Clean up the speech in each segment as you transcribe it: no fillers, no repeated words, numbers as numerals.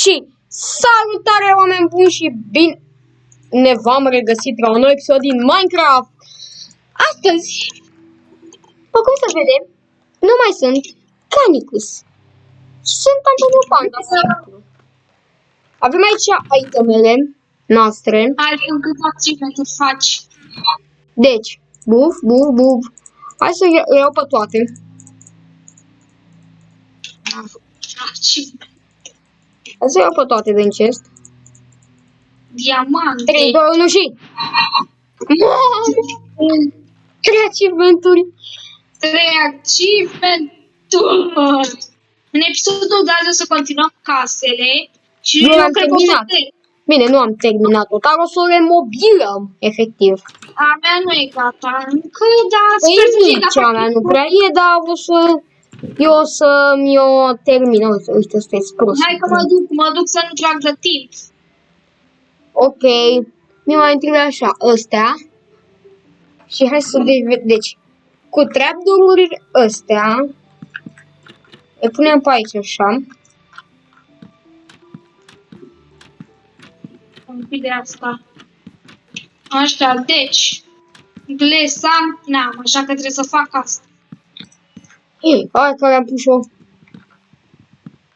Și salutare, oameni buni, și bine ne v-am regăsit la un nou episod din Minecraft. Astăzi, după cum se vede, nu mai sunt Canicus. Sunt Antonio Panda, simplu. Avem aici itemele noastre. Hai cât achievement-uri faci. Deci, buf. Hai să le iau pe toate. Hai să iau pe toate din chest. Diamante. 3, 2, 1 și... 3 achievement-uri. 3 achievement-uri. În episodul de azi o să continuăm casele. Și Nu eu am cred că o să terminat. Bine, nu am terminat-o, dar o să o remobilăm, efectiv. A mea nu e gata încă, dar Păi sper să fie nici gata. a mea nu prea e, dar eu o să mi-o termin. Uite, ăsta e prost. Hai că mă duc să nu trag de timp. Ok, mi mai întâi așa, ăstea. Și hai să deci, cu trapdoor-uri ăstea, le punem pe aici așa. Un pic de asta. Așa, deci, glesam, n-am, așa că trebuie să fac asta. Hai că le-am pus eu.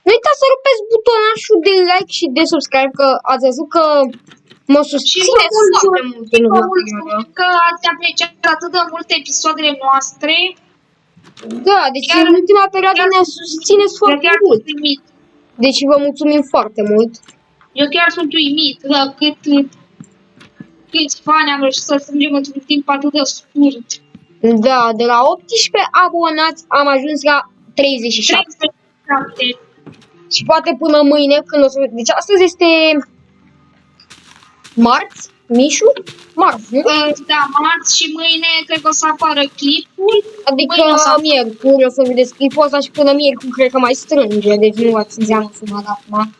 Nu uitați să rupeți butonașul de like și de subscribe, că ați văzut că mă susțineți foarte mult în urmă perioadă. Că ați apreciat atât de multe episoadele noastre. Da, deci în ultima perioadă ne susțineți foarte mult. Deci vă mulțumim foarte mult. Eu chiar sunt uimit la câți fani am reușit să strângem într-un timp atât de scurt. Da, de la 18 abonați am ajuns la 37. 37. Și poate până mâine, când o să... Deci astăzi este... marți? Mișu? Marți, nu? Da, marți și mâine cred că o să apară clipul. Adică miercuri o să vedeți clipul ăsta și până miercuri cred că mai strânge. Deci nu ați înseamnă sumat acum.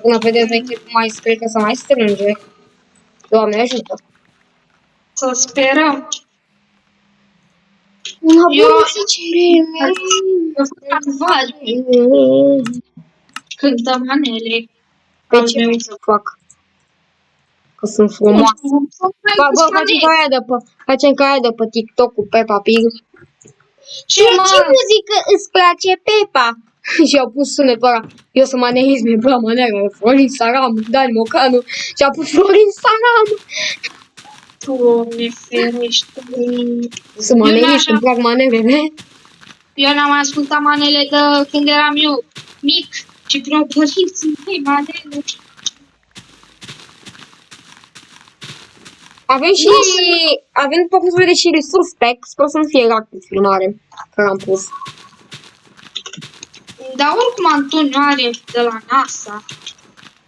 Până vedeți noi clipul mai cred că să mai strânge. Doamne ajută. Să sperăm. Eu Cântă manele. Pe ce vrei să fac? Că sunt frumoase. Facem ca aia de pe TikTok cu Peppa Pig. Ce muzică îți place, Peppa? Și au pus sunetul ăla. Eu să maneriz, mi-e prea maneră. Florin Saram, Dani Mocanu. Și a pus Florin Saram. Doamne ferește. Să maneriz, îmi plac manerele. Eu n-am ascultat manele de când eram eu mic. Și vreau părinții mei manele. Avem după cum se vede și resource pack. Sper să nu fie lag cu filmare. Că l-am pus. Dar oricum Antonio are de la NASA.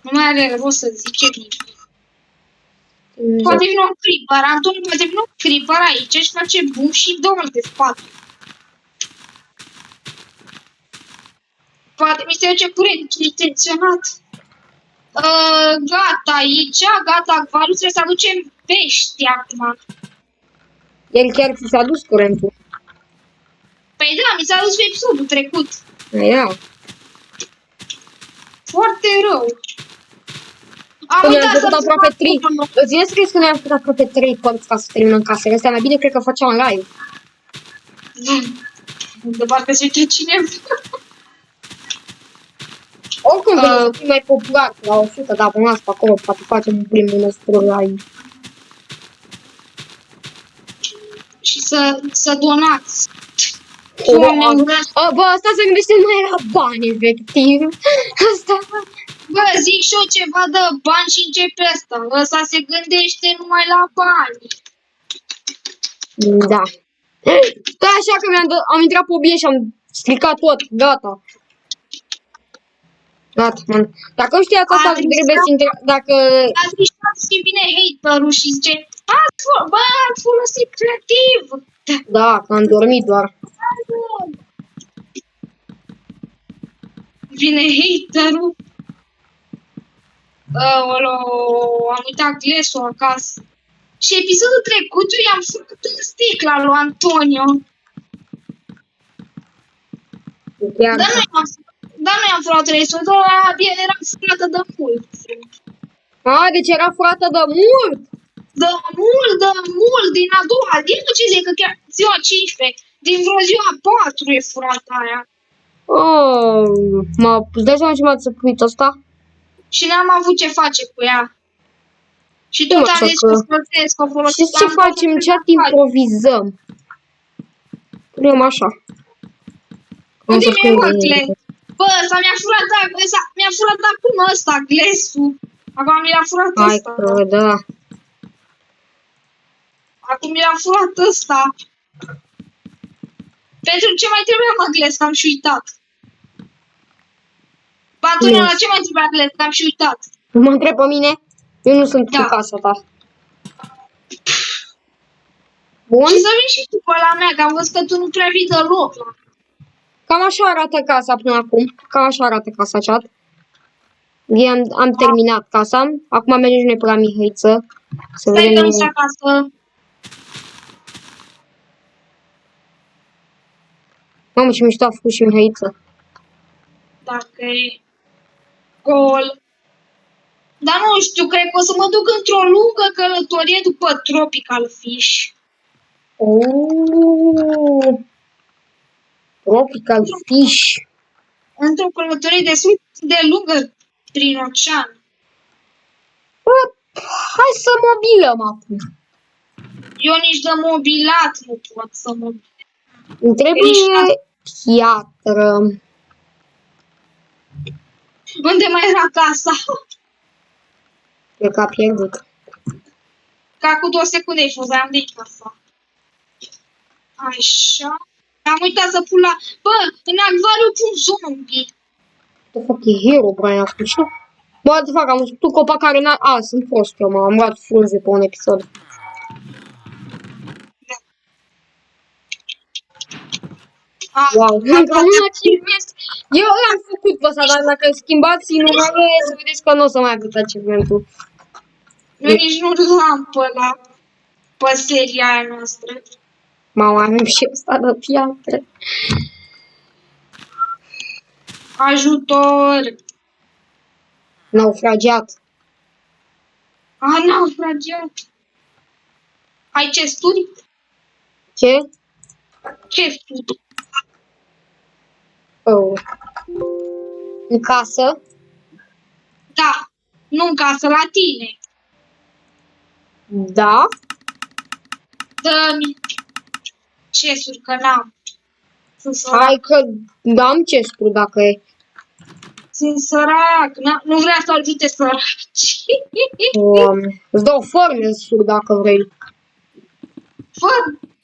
Nu mai are rost să zice nimic. Poate vine un creeper, Antonio, poate vine un creeper aici și face boom și dă-l de spate. Poate mi se duce curent intenționat. Gata aici, gata acvaru, trebuie să aducem pești acum. El chiar ți s-a dus curentul. Păi da, mi s-a dus pe episodul trecut. Ia. Foarte rău. Am uitat să aproape 3. Îți vine să crezi că noi am făcut aproape 3 părți ca să terminăm casele astea? Mai bine cred că făceam live. De parcă se uite cineva. Oricum vreau să fii mai popular la 100 de abonați pe acolo, poate facem un primul nostru live. Și să donați. Bă, asta se gândește numai la bani, efectiv. Asta... Bă, zic și eu ceva de bani și începe asta. Ăsta se gândește numai la bani. Da. Da, așa că am intrat pe obiect și am stricat tot. Gata. Gata, man. Dacă nu știați asta, trebuie să intra... Dacă... Și vine haterul și zice bă, ați folosit creativ. Da, că am dormit doar. Vine haterul. Am uitat glasul acasă. Și episodul trecut eu i-am făcut în sticla lui Antonio. Chiar. Dar nu i-am furat restul, doar era furată de mult. A, deci era furată de mult? De mult, din a doua zi, nu ce zic, că chiar ziua 15, din vreo ziua 4 e furată aia. Oh, îți dai seama ce m-a țăpuit ăsta? Și n-am avut ce face cu ea. Și tot Cum am așa zis că- că folosesc, o folosesc. Și ce facem? Ce improvizăm? Punem așa. Unde Așa mi-e cum urcle? e. Bă, mi-a furat acum ăsta, glesul. Acum mi-a furat Hai ăsta. că da. Acum mi-a furat ăsta. Pentru ce mai trebuia, mă, gles, că am și uitat. Ba, tu Yes. la ce mai trebuia, gles, că am și uitat. Mă întreb pe mine? Eu nu sunt Da. cu casa ta. Bun? Și să vin și tu pe la mea, că am văzut că tu nu prea vii deloc la. Cam așa arată casa până acum. Cam așa arată casa, chat. Am terminat casa. Acum mergem și noi pe la Mihăiță. Să Stai că vedem. nu se acasă. Mamă, ce mișto a făcut și Mihăiță. Dacă e gol. Dar nu știu, cred că o să mă duc într-o lungă călătorie după Tropical Fish. Oh, Tropical Fish. Într-o călătorie destul de lungă prin ocean. Bă, hai să mobilăm acum. Eu nici de mobilat nu pot să mă... Îmi trebuie piatră. Unde mai era casa? Cred că a pierdut. Ca cu 2 secunde și am de casa. Așa. Am uitat să pun la... Bă, în acvariu pun zombie. Ce fac e hero, Brian, a spus. Bă, de fapt, am văzut copac care n-a... A, sunt fost eu, mă, am luat frunze pe un episod. Wow, încă un achievement. Eu l-am făcut pe ăsta, dar dacă schimbați numele, să vedeți că nu o să mai aveți achievementul. Eu nici nu l-am pe seria aia noastră. Mama, avem și ăsta de piatră. Ajutor! Naufragiat. A, naufragiat! Ai chesturi? Ce? Chesturi. Oh. În casă? Da. Nu în casă, la tine. Da. Dă-mi chesturi, că n-am. Sunt sărac. Hai că am chesturi dacă e. Sunt sărac. Nu vrea să ajute săraci. Îți dau furnace-uri dacă vrei.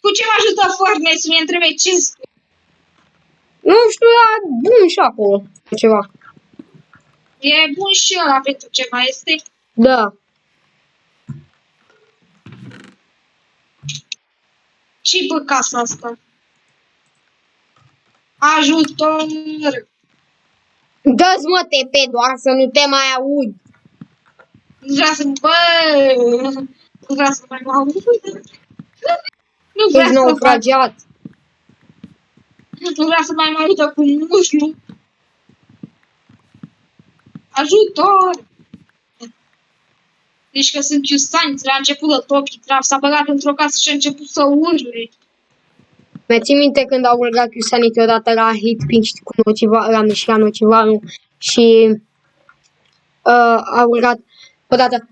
Cu ce mă ajută furnace-ul? Mie-mi trebuie chesturi. Nu știu, dar bun și acolo. Ceva. E bun și ăla pentru ceva. Este... Da. Și pe casa asta. Ajutor! Dă-ți mă TP doar să nu te mai aud. Nu vrea să... Bă! Nu vrea să mai mă aud. Nu vrea Ești să naufragiat. Nu vrea să mai mă audă cu mușlu. Ajutor! Deci că sunt Chiustaniț, la început de topi, s-a băgat într-o casă și a început să urle. Mi-ții minte când au urlat Chiusanite odată la Hitpink și cu Nocivaru și la Nocivaru și a urlat odată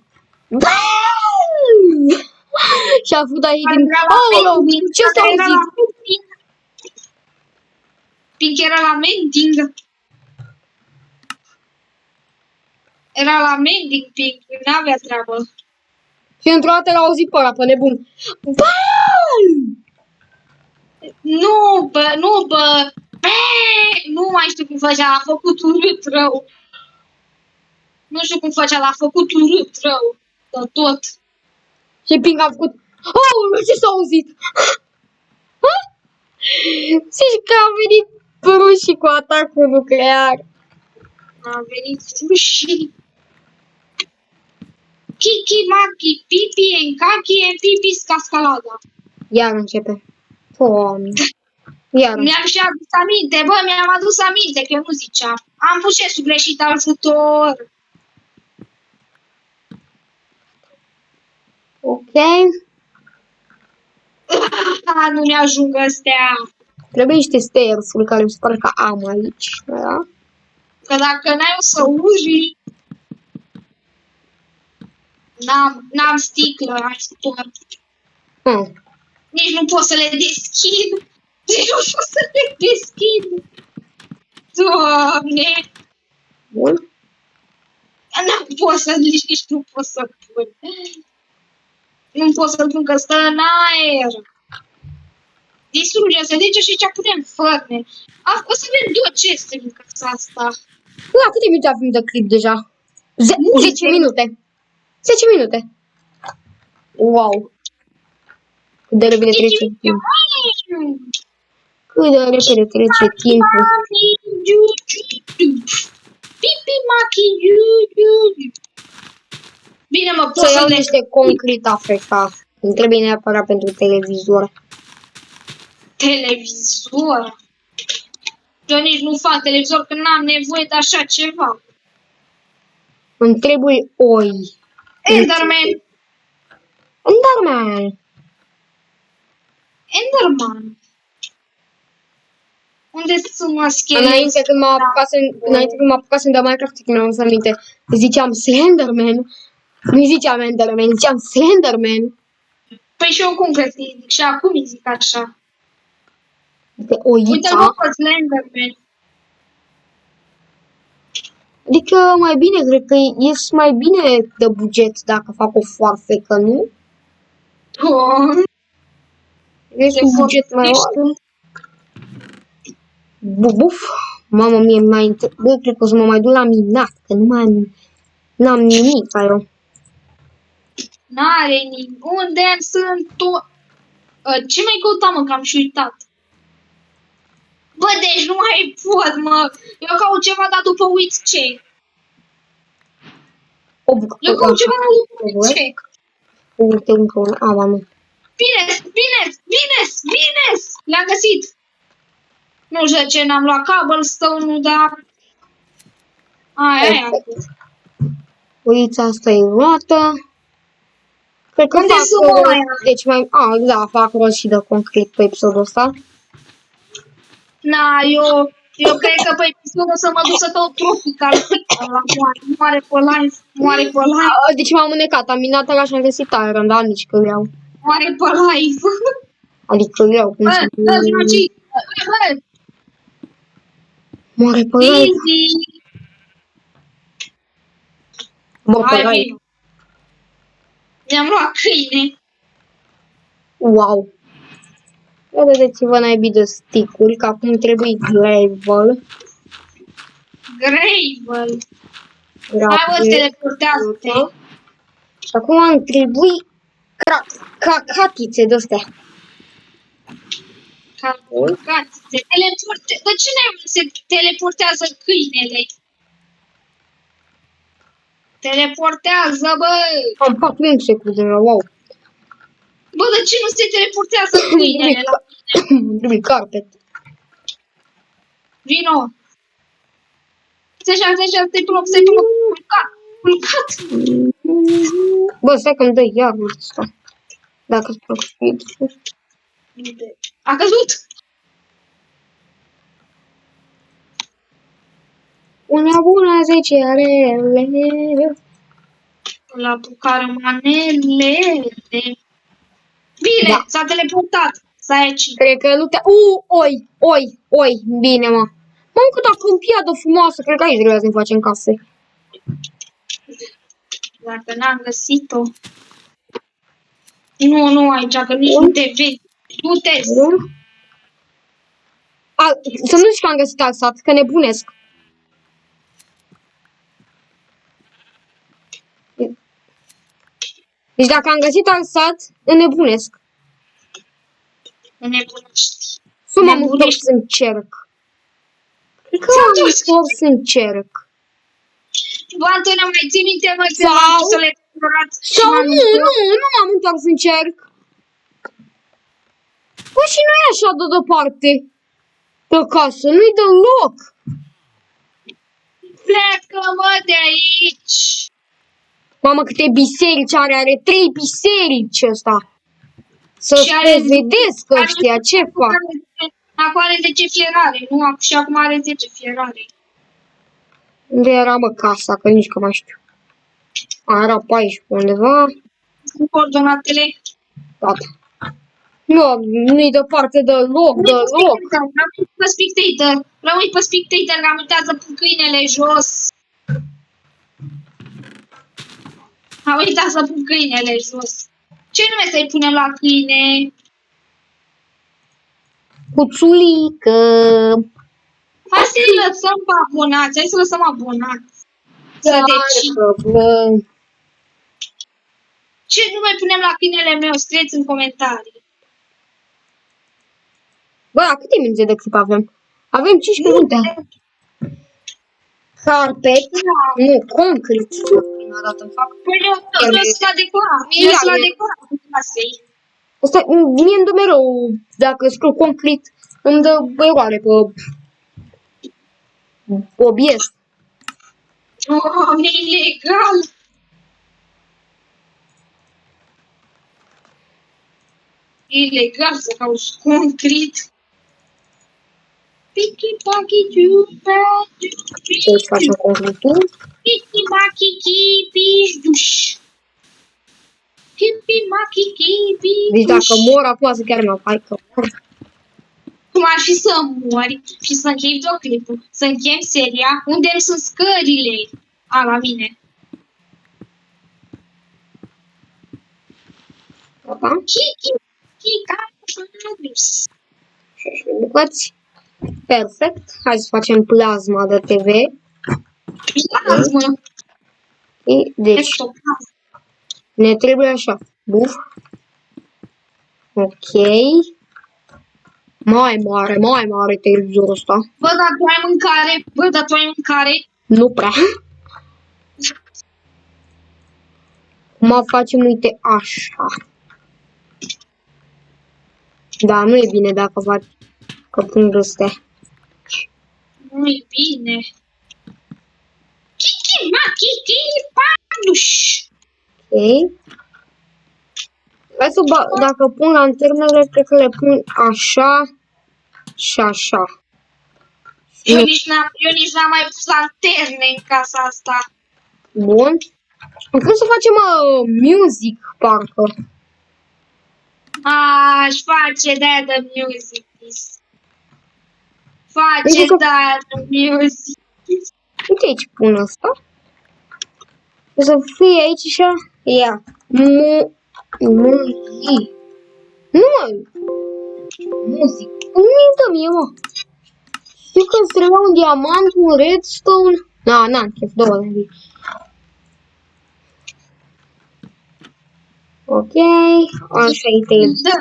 și a făcut aici din... Oh, ce s-a auzit? Pink era la mending. Era la mending, Pink, n-avea treabă. Și într-o dată l-a auzit pe ăla, pe nebun. Nu, bă, nu mai știu cum făcea, a făcut urât rău. Nu știu cum făcea, l-a făcut urât rău, de tot. Și Pink a făcut... Oh, ce s-a auzit? Zici că a venit rușii cu atacul nuclear. A venit rușii. Kiki, Maki, Pipi, Enkaki, Pipi, Cascalada. Iar începe. Doamne. Iar. Mi-am și adus aminte, bă, mi-am adus aminte, că eu nu ziceam. Am pus și greșit ajutor. Ok. Nu mi-ajung astea. Trebuie niște stairs-uri care mi se pare că am aici. Da? Că dacă n-ai o să uzi, n-am sticlă ajutor. Nici nu pot să le deschid. Nici nu pot să le deschid. Doamne! Bun. Nu pot să nici nu pot să pun. Nu pot să pun că stă în aer. Distruge-se, deci și ce putem fărne. O să avem 2 cheste în casa asta. La câte minute avem de clip deja? 10 minute. 10 minute. Wow. Cât de repede trece timpul. Cât de repede trece timpul. Pipi machi. Bine, mă, pot Să iau să le... niște concret Africa. Îmi trebuie neapărat pentru televizor. Televizor. Eu nici nu fac televizor, că n-am nevoie de așa ceva. Îmi trebuie oi. Enderman. Enderman. Enderman. Unde sunt mă schelezi? Înainte când mă apucasem de Minecraft, când mi-am să aminte, ziceam Slenderman. Nu ziceam Enderman, ziceam Slenderman. Păi și eu cum cred că îi zic? Și acum îi zic așa. De oița. Uite-mă pe Slenderman. Adică mai bine, cred că ies mai bine de buget dacă fac o foarfecă, nu? Oh, Ies un buget mai mare. Buf. Mamă mie, bă, cred că o să mă mai duc la minat, că nu mai am, n-am nimic, eu. N-are nimic. Unde sunt tot? Ce mai căutam, mă, că am și uitat. Bă, deci nu mai pot, mă. Eu caut ceva, dar după uiți ce. O bucată. Eu caut ceva, dar după uiți ce. Uite încă un am. Bine! Le-am găsit. Nu știu de ce n-am luat cobblestone-ul, dar... Aia. Uița asta e luată. Cred că Unde sunt aia? Deci mai... Da, fac rost și de concret pe episodul ăsta. Na, eu cred că pe episodul o să mă duc să caut tropical. Moare pe live. Deci m-am înecat, am minat ăla și am găsit iron, da, nici că vreau. Moare pe live. Adică vreau, cum să... Moare pe live. Easy. Bă, pe Hai, live. vino. Mi-am luat câine. Wow. Ia vedeți-vă naibii de stick-uri, că acum trebuie gravel. Gravel. Hai, mă, teleportează-te. Și acum îmi trebuie catițe de-astea. De ce se teleportează câinele? Teleportează, bă! Am 4 secunde deja, wow. Bă, de ce nu se teleportează câinele la mine? Trebuie carpet. Vino! Stai pe loc, culcat! Bă, stai că-mi dă iar ăsta. Dacă-ți plac A căzut! Una bună 10 arele. La bucară manelele. Bine, Da. s-a teleportat. Stai aici. Cred că nu te... Oi, bine, mă. Mă, cât o câmpiadă frumoasă, cred că aici trebuie să-mi facem case. Dacă n-am găsit-o. Nu aici, că nici nu te vezi. Du-te! Să nu zici că am găsit alt sat, că nebunesc. Deci dacă am găsit alt sat, înnebunesc. Nebunești. Să m-am întors în cerc. Cred că m-am întors în cerc. Bă, Antonio, mai ții minte, mă, să le explorați? Sau nu m-am întors în cerc. Bă, și nu e așa de departe. Pe acasă, nu-i deloc. Plecă-mă de aici! Mamă, câte biserici are, are 3 biserici ăsta. Să Și are- spovedesc ăștia, ce fac? Acum are 10 fierare, nu? Și acum are 10 fierare. Unde era, mă, casa? Că nici că mai știu. A, era pe aici, pe undeva. Cu coordonatele. Gata. Nu-i departe de loc, de loc. Rămâi pe spectator. Rămâi pe spectator, că am uitat să pun câinele jos. Am uitat să pun câinele jos. Ce nume să-i punem la câine? Cuțulică. Hai să-i lăsăm pe abonați. Hai să lăsăm abonați. Să decid. Bă. Ce nume punem la câinele meu? Scrieți în comentarii. Bă, câte minute de clip avem? Avem 15 minute. Carpet. Nu, concret. Prima dată îmi fac. Păi eu lăs la decorat. Ia, Lăs la ia. decorat cu casei. Asta, mie îmi dă mereu, dacă scriu concret, îmi dă eroare pe OBS. Oh, e ilegal. E ilegal să cauți concret. Pichi, pachi, ciupa, Ce îți facem concretul? pichi, machi, pișduș. Pichi, machi, Deci pișduș. dacă mor, acum să chiar mi-au hai că mor. Cum ar fi să mori și să închei videoclipul, să încheiem seria unde sunt scările. A, la mine. Gata? Chichi, chichi, Și bucăți. Perfect. Hai să facem plasma de TV. plasmă. Deci, Ectoplasmă. ne trebuie așa. Buf. Ok. Mai mare televizorul ăsta. Bă, dar tu ai mâncare? Bă, dar tu ai mâncare? Nu prea. Cum facem, uite, așa. Da, nu e bine dacă faci că pun astea. Nu-i bine. Chichi, ma, chichi, panduș. Ok. Hai să dacă pun lanternele, cred că le pun așa și așa. Eu nici n-am mai pus lanterne în casa asta. Bun. Cum să facem music, parcă? Aș face de-aia de music. Face Pentru că- de-aia de music. Uite aici pun asta. O să fie aici și așa. Ia. Nu mă. Muzic. Nu-mi dă mie, mă. Știu că îți trebuia un diamant, un redstone. N-am chef, două de mii. Ok, așa e televizor.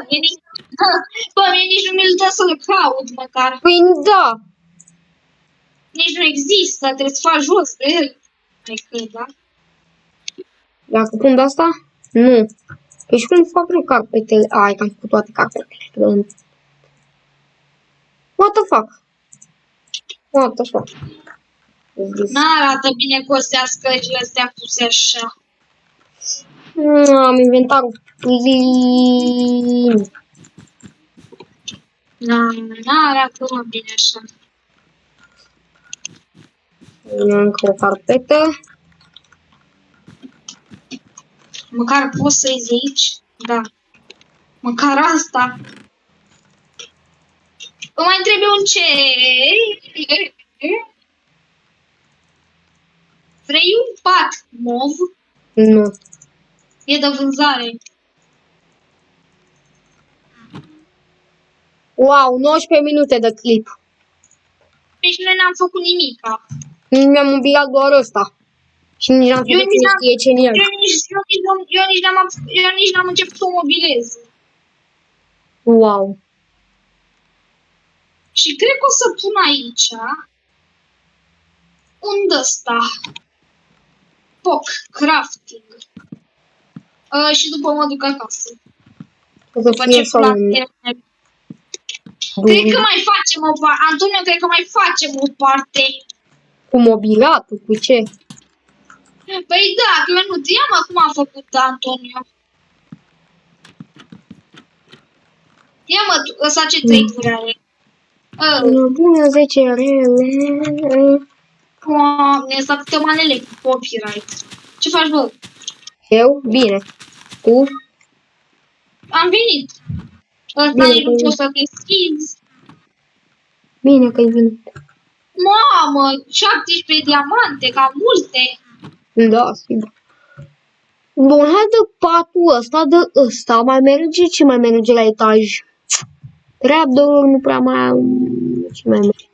Da, bă, mie nici nu mi-l dă să-l caut măcar. Păi da. Nici nu există, trebuie să faci jos pe el. Mai cât, da? Dacă pun de asta? Nu. Păi și cum fac eu carpetele? Ai, că am făcut toate carpetele. What the fuck? What the fuck? N-arată bine cu astea scările astea puse așa. Am inventarul plin. N-arată mă bine așa. Încă o carpetă. Măcar poți să iei aici? Da. Măcar asta. Îmi mai trebuie un ce? Vrei un pat mov? Nu. E de vânzare. Wow, 19 minute de clip. Deci noi n-am făcut nimic. Mi-am mobilat doar ăsta. Și nici n-am făcut cine știe ce în el. Eu nici n-am început să o mobilez. Wow. Și cred că o să pun aici un ăsta. POC crafting. Și după mă duc acasă. O să După fie ce sau cred că mai facem o parte. Antonio, cred că mai facem o parte. Cu mobilatul, cu ce? Păi da, că eu nu știam cum a făcut Antonio. Ia mă, ăsta ce trade-uri are? Bună, 10 rele. Doamne, ăsta câte manele cu copyright. Ce faci, bă? Eu? Bine. Tu? Am venit. Ăsta Bine, e nu poți să te schizi. Bine că ai venit. Mamă, 17 diamante, ca multe. Da, sigur. Bun, hai de patul ăsta, de ăsta. Mai merge? Ce mai merge la etaj? Trapdoor nu prea mai am. Ce mai merge?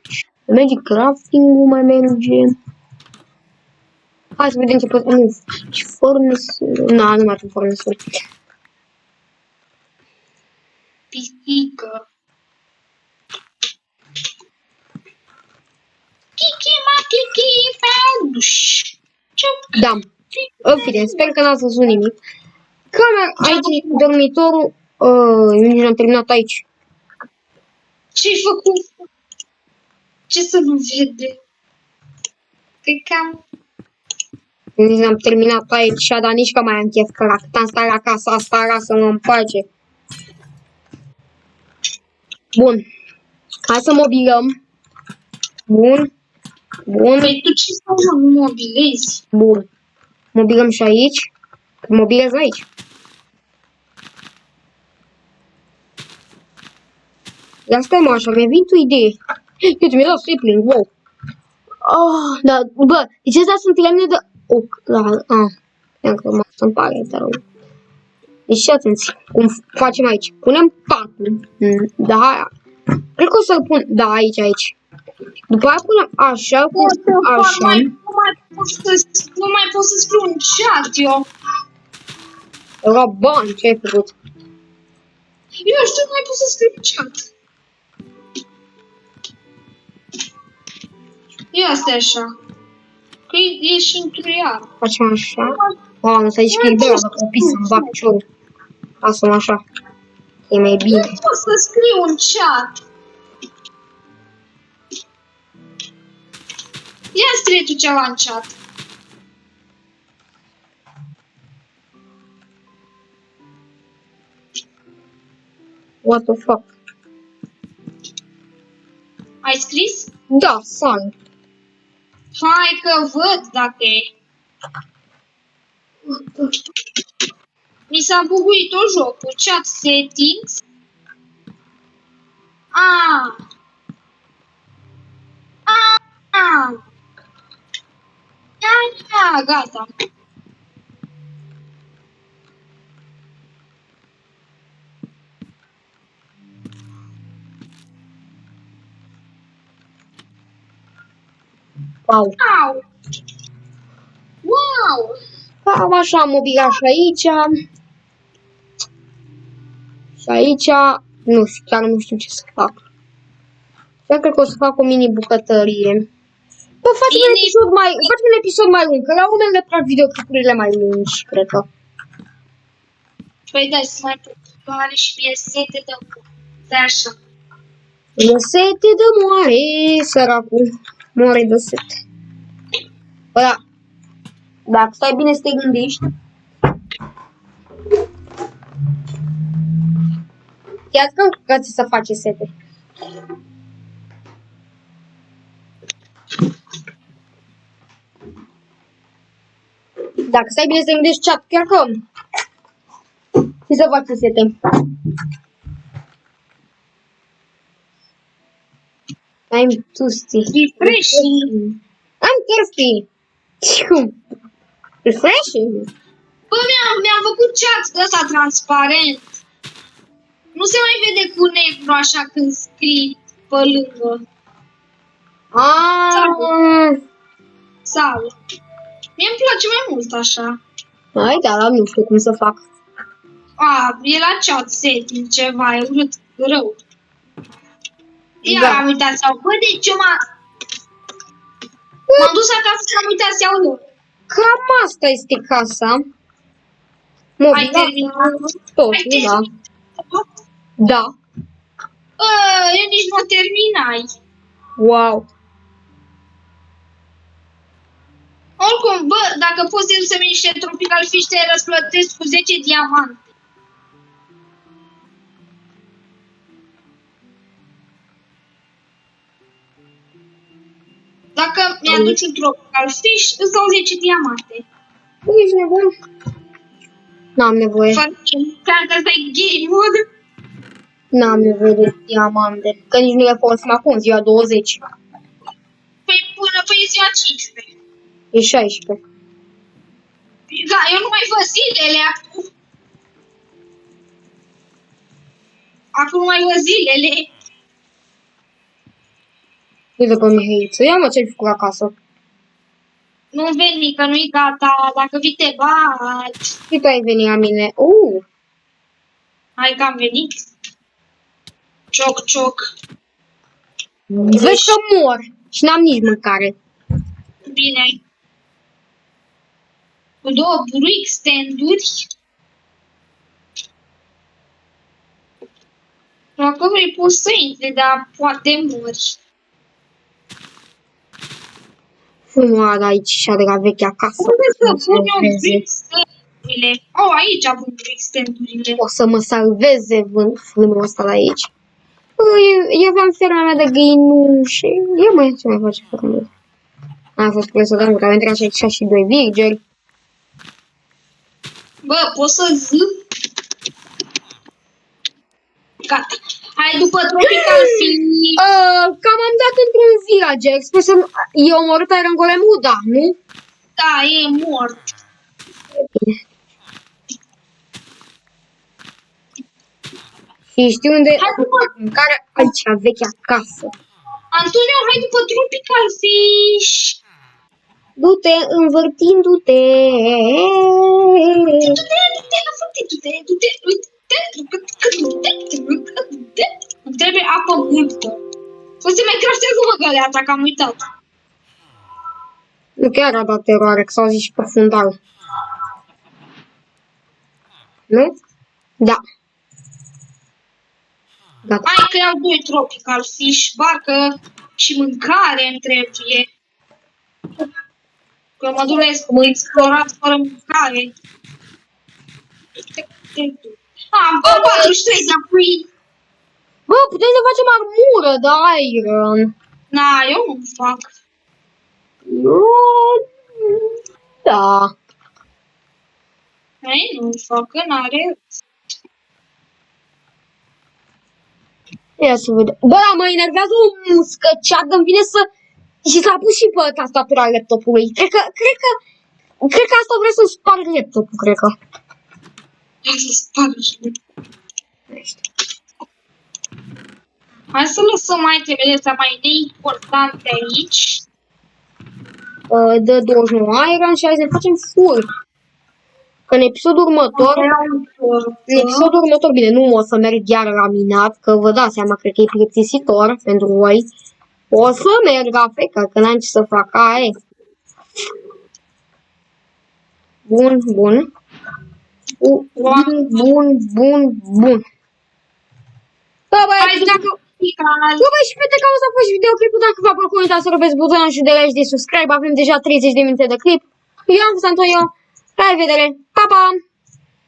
Merge crafting-ul, mai merge. Hai să vedem ce pot. Nu. Și furnace. Nu mai am furnace. Pisică. Kiki, ma, kiki, peduș. Da. În fine, sper că n-ați văzut nimic. Camera, aici, dormitorul. Eu nici n-am terminat aici. Ce-ai făcut? Ce să nu vede? Cred că am... Nici n-am terminat aici, dar nici că mai am chef, că la cât am stat la casa asta, să mă împace. Bun. Hai să mobilăm. Bun. Bun. Păi tu ce să nu mobilezi? Bun. Mobilăm și aici. Mobilez aici. Dar stai mă așa, mi-a venit o idee. Uite, mi-a dat sapling, wow. Oh, da, bă, deci astea sunt lemne de oc. Încă să-mi pare rău. Deci atenție, cum facem aici? Punem patul. Da, cred că o să-l pun, da, aici. După aia punem așa, cu așa. Nu mai pot să scriu un chat, eu. La bani, ce ai făcut? Eu știu, nu mai pot să scriu un chat. Ia stai așa. Că e și întruiar. Facem așa. Nu s-a zis că e de la copii să-mi bag ciorul. Lasă-mă așa. E mai bine. Nu pot să scriu un chat. Ia scrie tu ceva în chat. What the fuck? Ai scris? Da, sun. Hai că văd dacă e. Mi s-a buguit o jocul. Chat settings. Gata. Wow. Wow! Cam așa am mobilat și aici. Și aici, nu știu, chiar nu știu ce să fac. Chiar cred că o să fac o mini bucătărie. Bă, facem un episod mai lung, că la urmă le plac videoclipurile mai lungi, cred că. Păi da, să mai are și mie sete de de așa. E sete de moare, săracul. Moare de sete. Bă, da. Dacă stai bine să te gândești. Chiar că ți să face sete. Dacă stai bine să te gândești, chat, chiar că ți să face sete. I'm thirsty. Refreshing. I'm thirsty. Refreshing. Bă, mi-am făcut chat de ăsta transparent. Nu se mai vede cu negru așa când scrii pe lângă. Sau. Mie îmi place mai mult așa. Hai, dar nu știu cum să fac. E la chat setting ceva, e urât rău. Iar Da. am uitat să iau. Bă, deci eu m-am dus acasă și am uitat să iau eu. Cam asta este casa. Ai terminat? Tot, Ai da. terminat? Da. Eu nici nu terminai. Wow. Oricum, bă, dacă poți să vii niște Tropical Fish, te răsplătesc cu 10 diamante. Dacă mi-aduci un Tropical Fish, îți dau 10 diamante. Ești nebun? N-am nevoie. Chiar că ăsta e game mode. N-am nevoie de diamante. Că nici nu le folosim acum, ziua 20. Păi până pe ziua 15. E 16. Da, eu nu mai văd zilele acum. Acum nu mai văd zilele. Uite pe Mihaiță. Ia mă ce-ai făcut acasă. Nu veni, că nu-i gata. Dacă vii te bat. Și tu ai venit la mine. Hai că am venit. Cioc, cioc. Vezi că mor. Și n-am nici mâncare. Bine. Cu 2 brick stand-uri. Dacă vrei poți să intri, dar poate mori. Fumar aici și de la vechea casă. Unde să pun eu brick stand-urile? Oh, aici pun brick stand-urile. O să mă salveze vânul ăsta de aici. Eu aveam ferma mea de găinușe. Eu mai ce mai face ferma mea? A fost presă de mult. Am intrat și 2 virgeri. Bă, pot să zic? Gata. Hai după Tropical Fish. Cam am dat într-un villager. Sper să... E omorât Iron Golem-ul, da, nu? Da, e mort. Bine. Și știu unde... Care aici, vechea casă. Antonio, hai după Tropical Fish. Du-te, învârtindu-te. Îmi trebuie apă multă. O să mai craftez o găleata, că am uitat. Nu chiar a dat teroare, că s-au zis și pe fundal. Nu? Da. Gata. Hai că iau 2 Tropical Fish, barcă și mâncare îmi trebuie. Că mă doresc cum explorat fără mâncare. Am 43 de pui. Bă, putem să facem armură de iron. Na, eu nu fac. Da. Ei, nu fac, că n-are. Ia să vedem. Bă, mă enervează o muscă, cea dă-mi vine să... Și s-a pus și pe tastatura laptopului. Cred că asta vrea să sparg laptopul, cred că. Hai să sparg și hai să lăsăm itemele astea mai neimportante aici. Dă 29 iron și hai să facem full. Că în episodul următor, bine, nu o să merg chiar la minat, că vă dați seama, cred că e plictisitor pentru voi. O să merg la fecă, că n-am ce să fac, aia. Bun. Bun. Bă, băi, dacă... Bă, băi, și pe te cauza a fost videoclipul, dacă v-a plăcut, uitați să rupeți butonul și de like de subscribe, avem deja 30 de minute de clip. Eu am fost Antonio, la revedere, pa, pa!